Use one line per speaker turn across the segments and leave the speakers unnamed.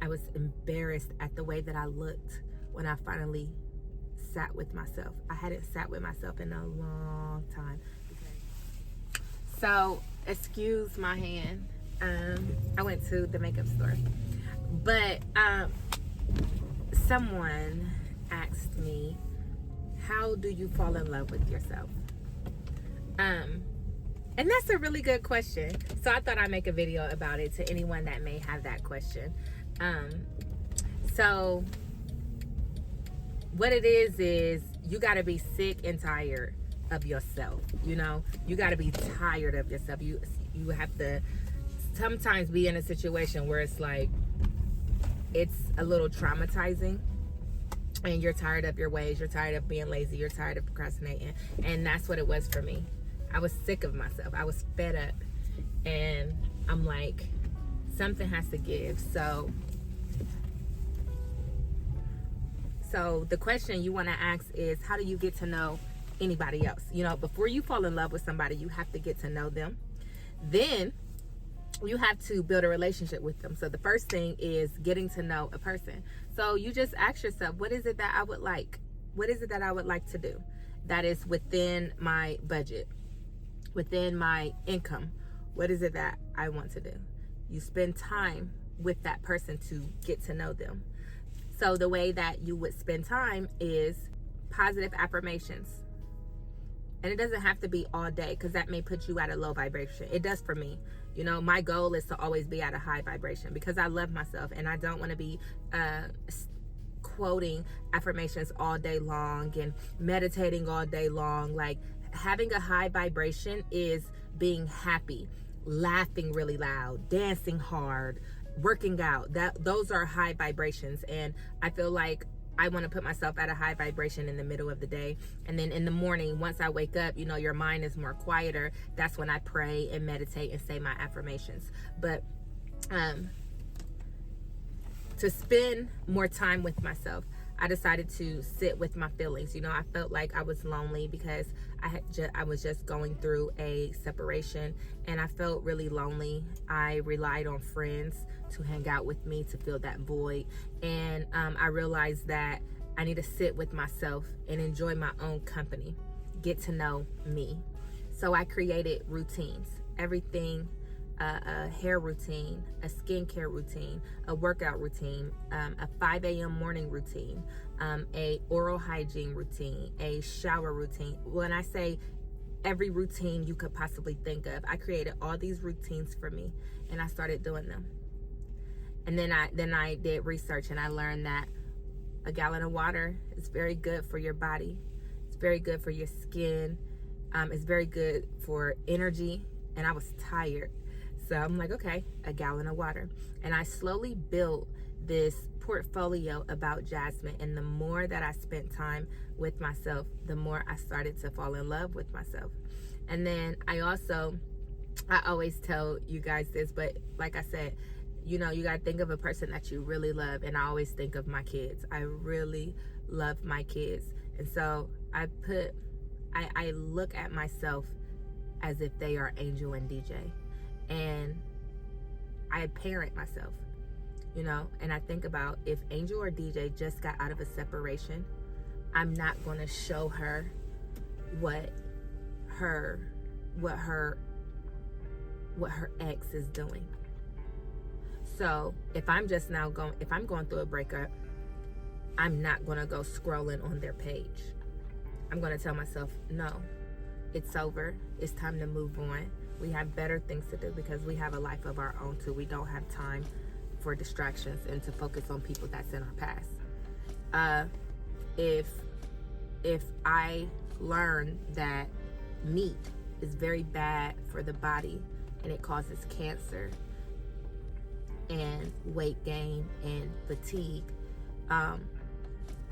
I was embarrassed at the way that I looked when I finally sat with myself. I hadn't sat with myself in a long time. So, excuse my hand. I went to the makeup store. But someone asked me, how do you fall in love with yourself? And that's a really good question. So I thought I'd make a video about it to anyone that may have that question. So what it is you got to be sick and tired of yourself. You know, you got to be tired of yourself. You have to sometimes be in a situation where it's like, it's a little traumatizing, and you're tired of your ways, you're tired of being lazy, you're tired of procrastinating. And that's what it was for me. I was sick of myself. I was fed up, and I'm like, something has to give. So the question you want to ask is, how do you get to know anybody else? You know, before you fall in love with somebody, you have to get to know them. Then you have to build a relationship with them. So the first thing is getting to know a person. So you just ask yourself, what is it that I would like? What is it that I would like to do that is within my budget, within my income? What is it that I want to do? You spend time with that person to get to know them. So the way that you would spend time is positive affirmations. And it doesn't have to be all day, because that may put you at a low vibration. It does for me. You know, my goal is to always be at a high vibration, because I love myself, and I don't want to be quoting affirmations all day long and meditating all day long. Like, having a high vibration is being happy, laughing really loud, dancing hard, working out. Those are high vibrations. And I feel like I want to put myself at a high vibration in the middle of the day. And then in the morning, once I wake up, you know, your mind is more quieter. That's when I pray and meditate and say my affirmations. But to spend more time with myself, I decided to sit with my feelings. You know, I felt like I was lonely because I was just going through a separation, and I felt really lonely. I relied on friends to hang out with me to fill that void. And I realized that I need to sit with myself and enjoy my own company, get to know me. So I created routines, everything, a hair routine, a skincare routine, a workout routine, a 5 a.m. morning routine, a oral hygiene routine, a shower routine. When I say every routine you could possibly think of, I created all these routines for me, and I started doing them. And then I did research, and I learned that a gallon of water is very good for your body. It's very good for your skin. It's very good for energy. And I was tired. So I'm like, okay, a gallon of water. And I slowly built this portfolio about Jasmine. And the more that I spent time with myself, the more I started to fall in love with myself. And then I always tell you guys this, but like I said, you know, you got to think of a person that you really love. And I always think of my kids. I really love my kids. And so I look at myself as if they are Angel and DJ. And I parent myself, you know, and I think about, if Angel or DJ just got out of a separation, I'm not going to show her what her ex is doing. So if I'm going through a breakup, I'm not going to go scrolling on their page. I'm going to tell myself, no, it's over. It's time to move on. We have better things to do, because we have a life of our own too. We don't have time for distractions and to focus on people that's in our past. If I learn that meat is very bad for the body and it causes cancer and weight gain and fatigue, I'm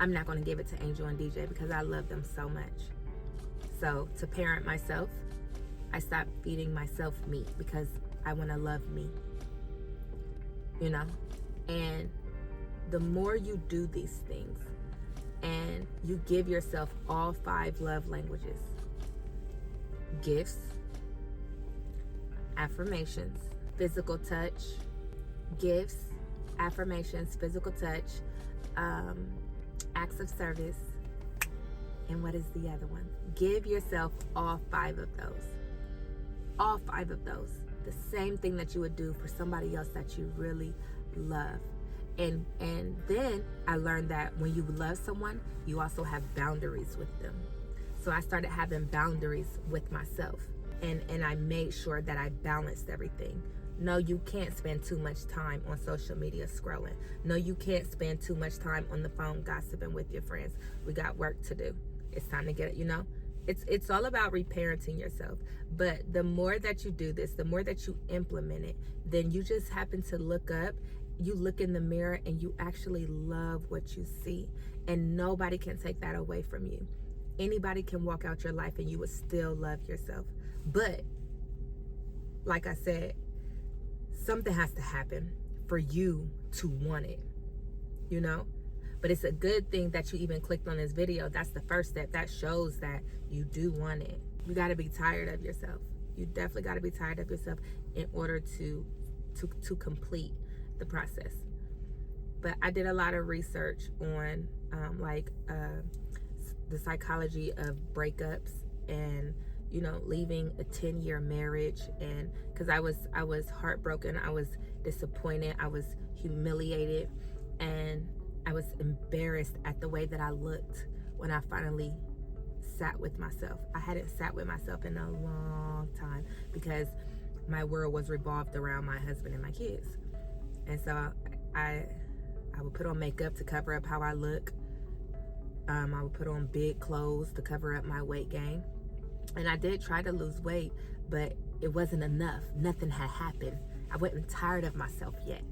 not going to give it to Angel and DJ, because I love them so much. So to parent myself, I stopped feeding myself meat, because I want to love me, you know. And the more you do these things and you give yourself all 5 love languages: gifts, affirmations, physical touch, gifts, affirmations, physical touch, acts of service, and what is the other one? Give yourself all 5 of those. All 5 of those. The same thing that you would do for somebody else that you really love. And then I learned that when you love someone, you also have boundaries with them. So I started having boundaries with myself, and I made sure that I balanced everything. No, you can't spend too much time on social media scrolling. No, you can't spend too much time on the phone gossiping with your friends. We got work to do. It's time to get it, It's all about reparenting yourself. But the more that you do this, the more that you implement it, then you just happen to look up, you look in the mirror, and you actually love what you see. And nobody can take that away from you. Anybody can walk out your life and you would still love yourself. But like I said, something has to happen for you to want it, But it's a good thing that you even clicked on this video. That's the first step. That shows that you do want it. You got to be tired of yourself. You definitely got to be tired of yourself in order to complete the process. But I did a lot of research on the psychology of breakups and leaving a 10-year marriage, and because I was heartbroken, I was disappointed, I was humiliated, and I was embarrassed at the way that I looked when I finally sat with myself. I hadn't sat with myself in a long time because my world was revolved around my husband and my kids. And so I would put on makeup to cover up how I look. I would put on big clothes to cover up my weight gain. And I did try to lose weight, but it wasn't enough. Nothing had happened. I wasn't tired of myself yet.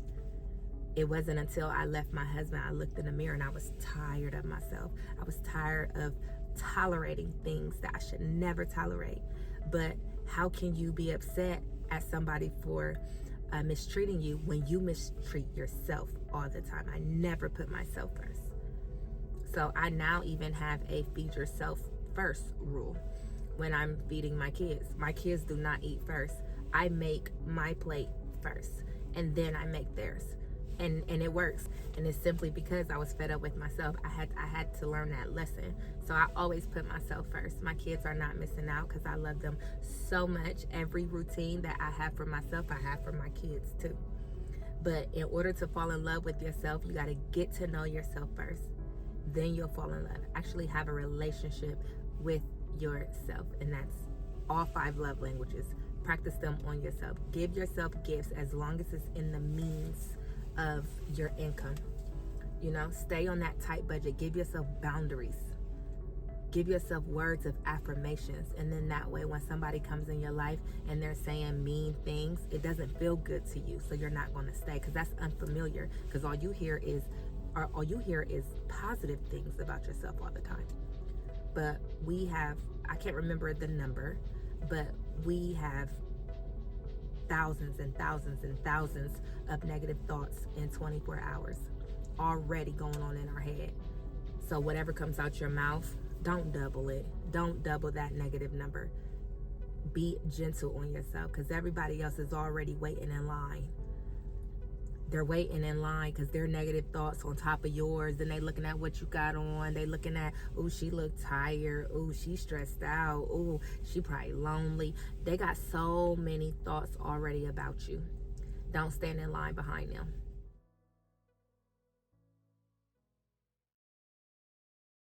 It wasn't until I left my husband, I looked in the mirror and I was tired of myself. I was tired of tolerating things that I should never tolerate. But how can you be upset at somebody for mistreating you when you mistreat yourself all the time? I never put myself first. So I now even have a feed yourself first rule. When I'm feeding my kids do not eat first. I make my plate first, and then I make theirs, and it works. And it's simply because I was fed up with myself. I had to learn that lesson. So I always put myself first. My kids are not missing out because I love them so much. Every routine that I have for myself, I have for my kids too. But in order to fall in love with yourself, you got to get to know yourself first. Then you'll fall in love. Actually have a relationship with yourself, and that's all 5 love languages. Practice them on yourself. Give yourself gifts as long as it's in the means of your income. Stay on that tight budget. Give yourself boundaries. Give yourself words of affirmations, and then that way when somebody comes in your life and they're saying mean things, it doesn't feel good to you, so you're not going to stay, because that's unfamiliar, because all you hear is positive things about yourself all the time. But we have, I can't remember the number, but we have thousands and thousands and thousands of negative thoughts in 24 hours already going on in our head. So whatever comes out your mouth, don't double it. Don't double that negative number. Be gentle on yourself, because everybody else is already waiting in line. They're waiting in line because their negative thoughts on top of yours, and they looking at what you got on. They looking at, oh, she look tired. Oh, she stressed out. Oh, she probably lonely. They got so many thoughts already about you. Don't stand in line behind them.